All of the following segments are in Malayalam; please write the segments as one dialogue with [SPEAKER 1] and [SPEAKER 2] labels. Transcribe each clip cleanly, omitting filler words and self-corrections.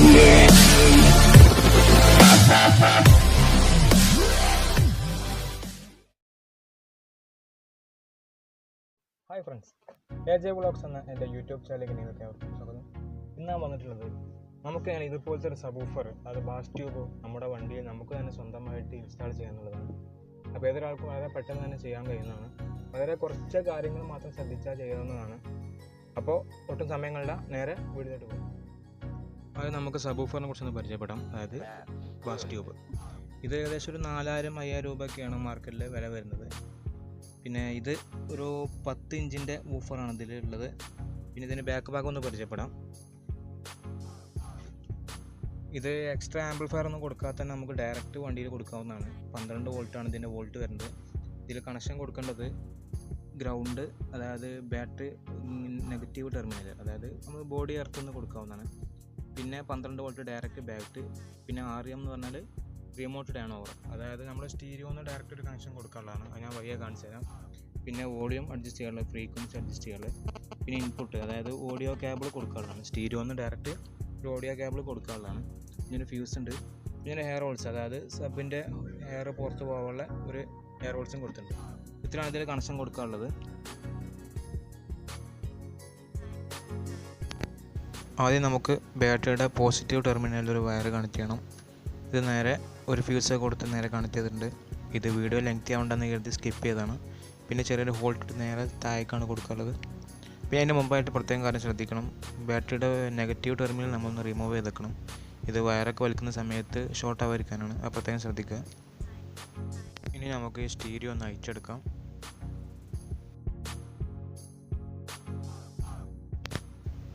[SPEAKER 1] ഹായ് ഫ്രണ്ട്സ്, AJ വ്ളോഗ്സ് എന്ന എൻ്റെ യൂട്യൂബ് ചാനലിലേക്ക് നിങ്ങൾക്ക് സ്വാഗതം. ഇന്നാണ് വന്നിട്ടുള്ളത് നമുക്ക് ഇതുപോലത്തെ ഒരു സബൂഫർ, അത് ബാസ് ട്യൂബ് നമ്മുടെ വണ്ടിയിൽ നമുക്ക് തന്നെ സ്വന്തമായിട്ട് ഇൻസ്റ്റാൾ ചെയ്യാനുള്ളതാണ്. അപ്പോൾ ഏതൊരാൾക്കും വളരെ പെട്ടെന്ന് തന്നെ ചെയ്യാൻ കഴിയുന്നതാണ്. വളരെ കുറച്ച് കാര്യങ്ങൾ മാത്രം ശ്രദ്ധിച്ചാൽ ചെയ്യാവുന്നതാണ്. അപ്പോൾ ഒട്ടും സമയങ്ങളുടെ നേരെ വീട്ടിലോട്ട് പോകും. അത് നമുക്ക് സബൂഫറിനെ കുറിച്ചൊന്ന് പരിചയപ്പെടാം. അതായത് ബാസ് ട്യൂബ്, ഇത് ഏകദേശം ഒരു 4000-5000 രൂപയൊക്കെയാണ് മാർക്കറ്റിൽ വില വരുന്നത്. പിന്നെ ഇത് ഒരു 10 ഇഞ്ചിൻ്റെ വൂഫറാണ് ഇതിലുള്ളത്. പിന്നെ ഇതിൻ്റെ ബാക്ക് ഭാഗം ഒന്ന് പരിചയപ്പെടാം. ഇത് എക്സ്ട്രാ ആംപ്ലിഫയർ ഒന്നും കൊടുക്കാതെ തന്നെ നമുക്ക് ഡയറക്റ്റ് വണ്ടിയിൽ കൊടുക്കാവുന്നതാണ്. 12 വോൾട്ടാണ് ഇതിൻ്റെ വോൾട്ട് വരുന്നത്. ഇതിൽ കണക്ഷൻ കൊടുക്കേണ്ടത് ഗ്രൗണ്ട്, അതായത് ബാറ്ററി നെഗറ്റീവ് ടെർമിനൽ, അതായത് നമ്മൾ ബോഡി എർത്തുനിന്ന് കൊടുക്കാവുന്നതാണ്. പിന്നെ 12 വോൾട്ട് ഡയറക്റ്റ് ബാറ്റ്. പിന്നെ REM എന്ന് പറഞ്ഞാൽ റിമോട്ട് ടേൺ ഓവർ, അതായത് നമ്മൾ സ്റ്റീരിയോന്ന് ഡയറക്റ്റ് ഒരു കണക്ഷൻ കൊടുക്കാനുള്ളതാണ്. അത് ഞാൻ വഴിയെ കാണിച്ചു തരാം. പിന്നെ വോളിയം അഡ്ജസ്റ്റ് ചെയ്യാനുള്ളത്, ഫ്രീക്വൻസി അഡ്ജസ്റ്റ് ചെയ്യാനുള്ളത്. പിന്നെ ഇൻപുട്ട്, അതായത് ഓഡിയോ കേബിൾ കൊടുക്കാനുള്ളതാണ്. സ്റ്റീരിയോന്ന് ഡയറക്റ്റ് ഒരു ഓഡിയോ കേബിൾ കൊടുക്കാനുള്ളതാണ്. പിന്നെ ഫ്യൂസ് ഉണ്ട്. പിന്നെ ഹെയർ ഹോൾസ്, അതായത് സബിൻ്റെ ഹെയർ പുറത്ത് പോകാനുള്ള ഒരു ഹെയർ ഹോൾസും കൊടുത്തിട്ടുണ്ട്. ഇത്രയാണ് ഇതിൽ കണക്ഷൻ കൊടുക്കാനുള്ളത്. ആദ്യം നമുക്ക് ബാറ്ററിയുടെ പോസിറ്റീവ് ടെർമിനലിൽ ഒരു വയർ കണക്ട് ചെയ്യണം. ഇത് നേരെ ഒരു ഫ്യൂസ് കൊടുത്ത് നേരെ കണക്ട് ചെയ്തിട്ടുണ്ട്. ഇത് വീഡിയോ ലെങ്തി ആവണ്ടെന്ന് കരുതി സ്കിപ്പ് ചെയ്തതാണ്. പിന്നെ ചെറിയൊരു ഹോൾട്ട് നേരെ താഴേക്കാണ് കൊടുക്കാനുള്ളത്. പിന്നെ അതിൻ്റെ മുമ്പായിട്ട് പ്രത്യേകം കാര്യം ശ്രദ്ധിക്കണം, ബാറ്ററിയുടെ നെഗറ്റീവ് ടെർമിനൽ നമ്മളൊന്ന് റിമൂവ് ചെയ്തേക്കണം. ഇത് വയറൊക്കെ വലിക്കുന്ന സമയത്ത് ഷോർട്ട് ആവാതിരിക്കാനാണ്, അത് പ്രത്യേകം ശ്രദ്ധിക്കുക. ഇനി നമുക്ക് ഈ സ്റ്റീരിയോ ഒന്ന് അയച്ചെടുക്കാം.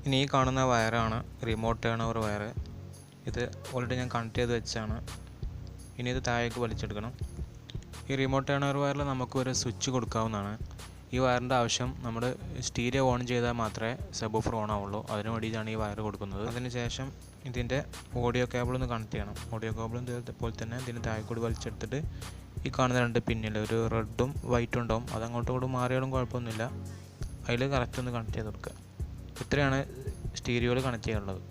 [SPEAKER 1] ഇനി ഈ കാണുന്ന വയറാണ് റിമോട്ട് ടേൺ ഓവർ വയർ. ഇത് ഓൾറെഡി ഞാൻ കണക്ട് ചെയ്ത് വെച്ചാണ്. ഇനി ഇത് താഴേക്ക് വലിച്ചെടുക്കണം. ഈ റിമോട്ട് ടേൺ ഓവർ വയറിൽ നമുക്ക് ഒരു സ്വിച്ച് കൊടുക്കാവുന്നതാണ്. ഈ വയറിൻ്റെ ആവശ്യം നമ്മൾ സ്റ്റീരിയോ ഓൺ ചെയ്താൽ മാത്രമേ സബൂഫർ ഓൺ ആവുള്ളൂ. അതിന് വേണ്ടിയിട്ടാണ് ഈ വയർ കൊടുക്കുന്നത്. അതിനുശേഷം ഇതിൻ്റെ ഓഡിയോ കേബിൾ ഒന്ന് കണക്ട് ചെയ്യണം. ഓഡിയോ കേബിളും ഇതേപോലെ തന്നെ ഇതിന് താഴെ കൂടി വലിച്ചെടുത്തിട്ട് ഈ കാണുന്ന 2 പിന്നിൽ ഒരു റെഡും വൈറ്റും ഉണ്ടാവും. അത് അങ്ങോട്ടും ഇങ്ങോട്ടും മാറിയാലും കുഴപ്പമൊന്നുമില്ല. അതിൽ കറക്റ്റ് ഒന്ന് കണക്ട് ചെയ്ത് കൊടുക്കുക. ഇത്രയാണ് സ്റ്റീരിയോയിൽ കണക്ട് ചെയ്യാനുള്ളത്.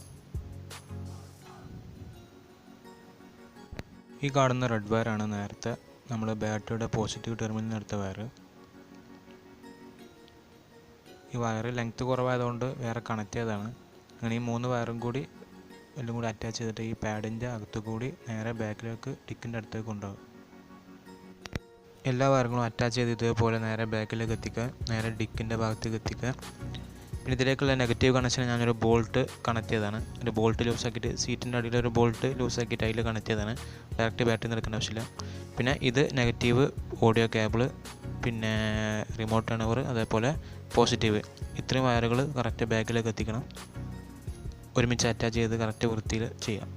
[SPEAKER 1] ഈ കാണുന്ന റെഡ് വയറാണ് നേരത്തെ നമ്മൾ ബാറ്ററിയുടെ പോസിറ്റീവ് ടെർമിനലിൽ എടുത്ത വയർ. ഈ വയർ ലെങ്ത്ത് കുറവായതുകൊണ്ട് വേറെ കണക്ട് ചെയ്തതാണ്. അങ്ങനെ ഈ 3 വയറും കൂടി എല്ലാം കൂടി അറ്റാച്ച് ചെയ്തിട്ട് ഈ പാഡിൻ്റെ അകത്തു കൂടി നേരെ ബാക്കിലേക്ക് ഡിക്കിൻ്റെ അടുത്തേക്ക് കൊണ്ടുപോകും. എല്ലാ വയറുകളും അറ്റാച്ച് ചെയ്ത് ഇതേപോലെ നേരെ ബാക്കിലേക്ക് എത്തിക്കുക, നേരെ ഡിക്കിൻ്റെ ഭാഗത്തേക്ക് എത്തിക്കുക. പിന്നെ ഇതിലേക്കുള്ള നെഗറ്റീവ് കണക്ഷൻ ഞാനൊരു ബോൾട്ട് കണക്ട് ചെയ്തതാണ്. ഒരു ബോൾട്ട് ലൂസാക്കിയിട്ട് സീറ്റിൻ്റെ അടിയിൽ ഒരു ബോൾട്ട് ലൂസാക്കിയിട്ട് അതിൽ കണക്ട് ചെയ്തതാണ്. ഡയറക്റ്റ് ബാറ്ററി എടുക്കേണ്ട ആവശ്യമില്ല. പിന്നെ ഇത് നെഗറ്റീവ് ഓഡിയോ കേബിൾ, പിന്നെ റിമോട്ട് ടേൺ ഓവർ, അതേപോലെ പോസിറ്റീവ്. ഇത്രയും വയറുകൾ കറക്റ്റ് ബാക്കിലേക്ക് എത്തിക്കണം. ഒരുമിച്ച് അറ്റാച്ച് ചെയ്ത് കറക്റ്റ് വൃത്തിയിൽ ചെയ്യാം.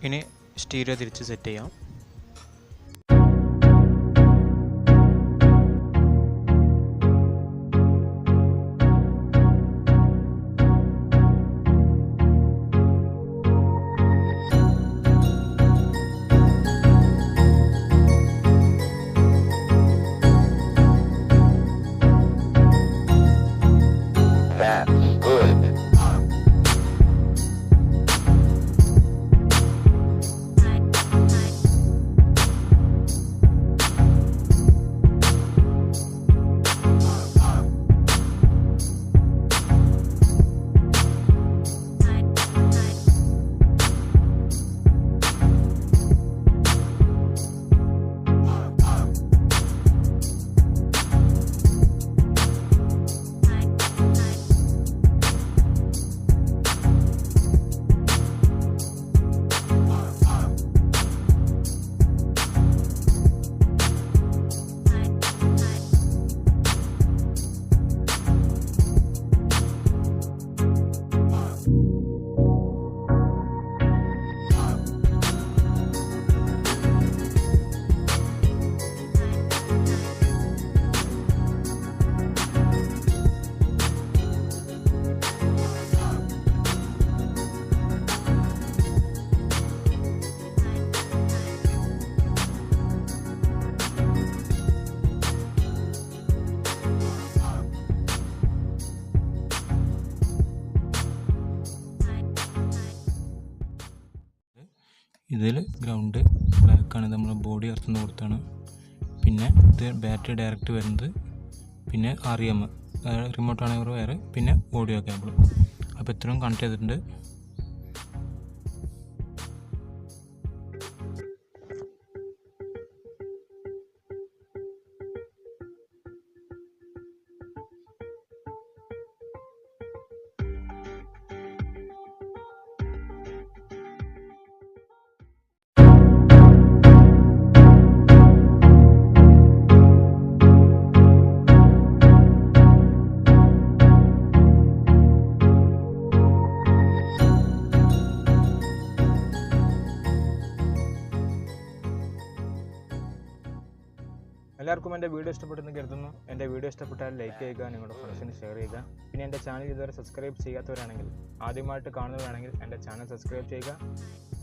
[SPEAKER 1] ഇനി സ്റ്റീരിയോ തിരിച്ച് സെറ്റ് ചെയ്യാം. ഇതിൽ ഗ്രൗണ്ട് ബ്ലാക്കാണ്, നമ്മൾ ബോഡി അർത്ഥം കൊടുത്താണ്. പിന്നെ ഇത് ബാറ്ററി ഡയറക്റ്റ് വരുന്നത്, പിന്നെ REM റിമോട്ട് ആണ് വയർ, പിന്നെ ഓഡിയോ കേബിൾ. അപ്പോൾ ഇത്രയും കണക്ട് ചെയ്തിട്ടുണ്ട്. എല്ലാവർക്കും എൻ്റെ വീഡിയോ ഇഷ്ടപ്പെട്ടെന്ന് കരുതുന്നു. എൻ്റെ വീഡിയോ ഇഷ്ടപ്പെട്ടാൽ ലൈക്ക് ചെയ്യുക, നിങ്ങളുടെ ഫ്രണ്ട്സിന് ഷെയർ ചെയ്യുക. പിന്നെ എൻ്റെ ചാനൽ ഇതുവരെ സബ്സ്ക്രൈബ് ചെയ്യാത്തവരാണെങ്കിൽ, ആദ്യമായിട്ട് കാണുന്നവരാണെങ്കിൽ എൻ്റെ ചാനൽ സബ്സ്ക്രൈബ് ചെയ്യുക.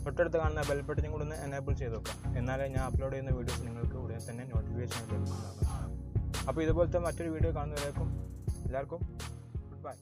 [SPEAKER 1] തൊട്ടടുത്ത് കാണുന്ന ബെൽ ബട്ടനും കൂടെ ഒന്ന് എനേബിൾ ചെയ്ത് വെക്കുക. എന്നാലേ ഞാൻ അപ്ലോഡ് ചെയ്യുന്ന വീഡിയോസ് നിങ്ങൾക്ക് ഉടനെ തന്നെ നോട്ടിഫിക്കേഷൻ ലഭിക്കുന്നതാണ്. അപ്പോൾ ഇതുപോലത്തെ മറ്റൊരു വീഡിയോ കാണുന്നവരേക്കും എല്ലാവർക്കും ഗുഡ് ബൈ.